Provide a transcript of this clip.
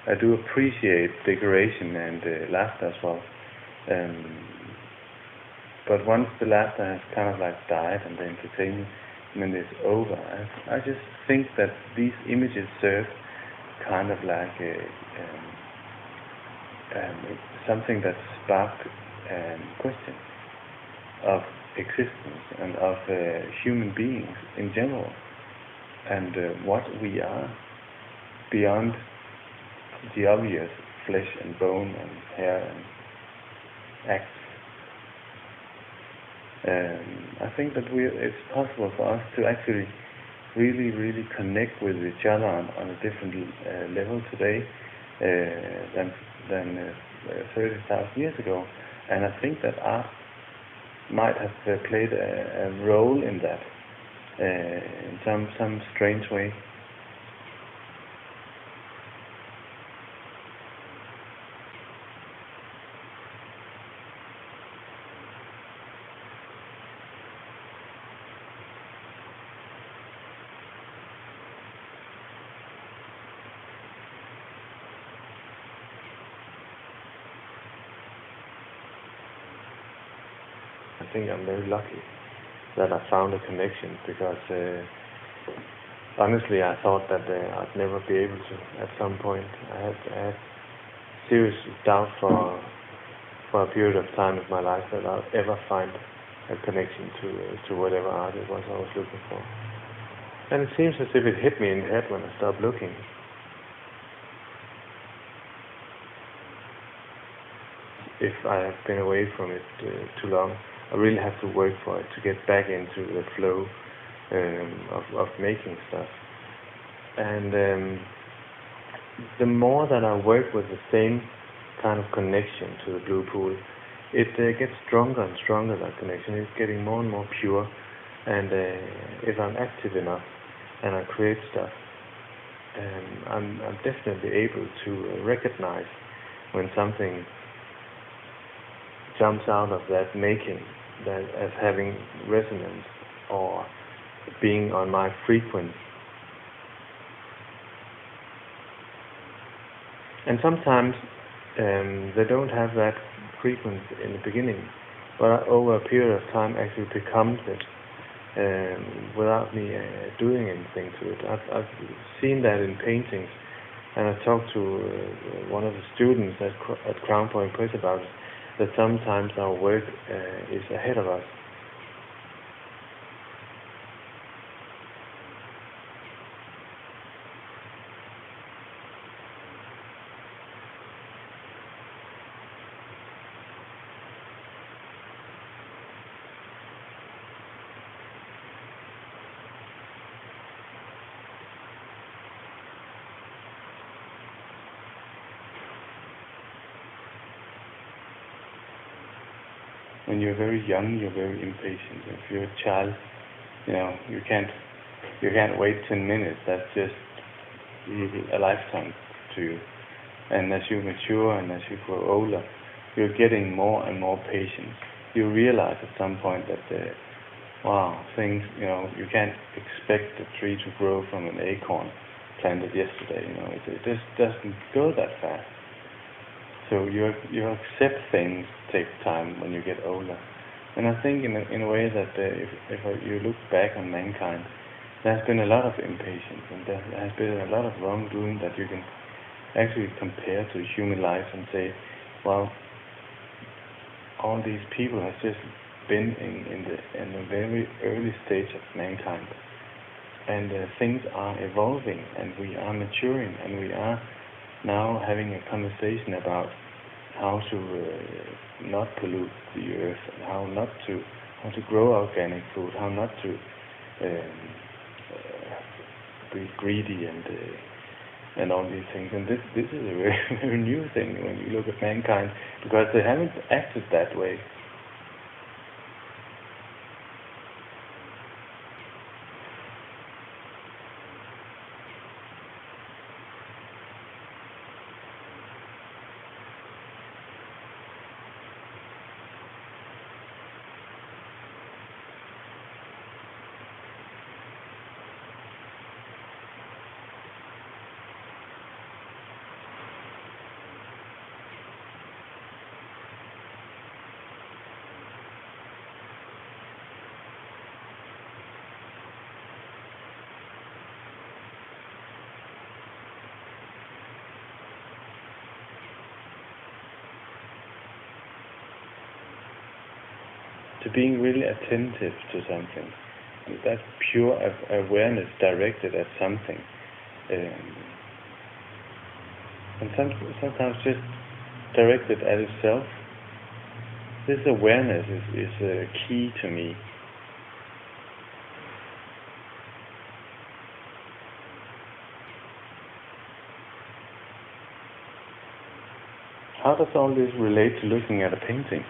I do appreciate decoration and laughter as well. But once the laughter has kind of like died and the entertainment is over, I just think that these images serve kind of like something that sparked question of existence and of human beings in general, and what we are beyond the obvious flesh and bone and hair and acts. I think that it's possible for us to actually really connect with each other on a different level today than 30,000 years ago, and I think that art might have played a role in that in some strange way. I think I'm very lucky that I found a connection, because honestly I thought that I'd never be able to at some point. I had serious doubt for a period of time of my life that I'd ever find a connection to whatever art it was I was looking for. And it seems as if it hit me in the head when I stopped looking. If I have been away from it too long, I really have to work for it to get back into the flow of making stuff. And the more that I work with the same kind of connection to the blue pool, it gets stronger and stronger, that connection. It's getting more and more pure. And if I'm active enough and I create stuff, I'm definitely able to recognize when something jumps out of that making, that as having resonance or being on my frequency. And sometimes they don't have that frequency in the beginning, but over a period of time actually becomes it without me doing anything to it. I've seen that in paintings, and I talked to one of the students at Crown Point Press about it, that sometimes our work is ahead of us. When you're very young, you're very impatient. If you're a child, you can't wait 10 minutes. That's just a lifetime to you. And as you mature and as you grow older, you're getting more and more patient. You realize at some point that things, you can't expect a tree to grow from an acorn planted yesterday. It just doesn't go that fast. So you accept things take time when you get older. And I think in a way that if you look back on mankind, there has been a lot of impatience, and there has been a lot of wrongdoing that you can actually compare to human life and say, well, all these people have just been in a very early stage of mankind, and things are evolving, and we are maturing, and we are now having a conversation about how to not pollute the earth, and how to grow organic food, how not to be greedy and all these things. And this is a very, very new thing when you look at mankind, because they haven't acted that way. to being really attentive to something. That pure awareness directed at something. And sometimes just directed at itself. This awareness is key to me. How does all this relate to looking at a painting?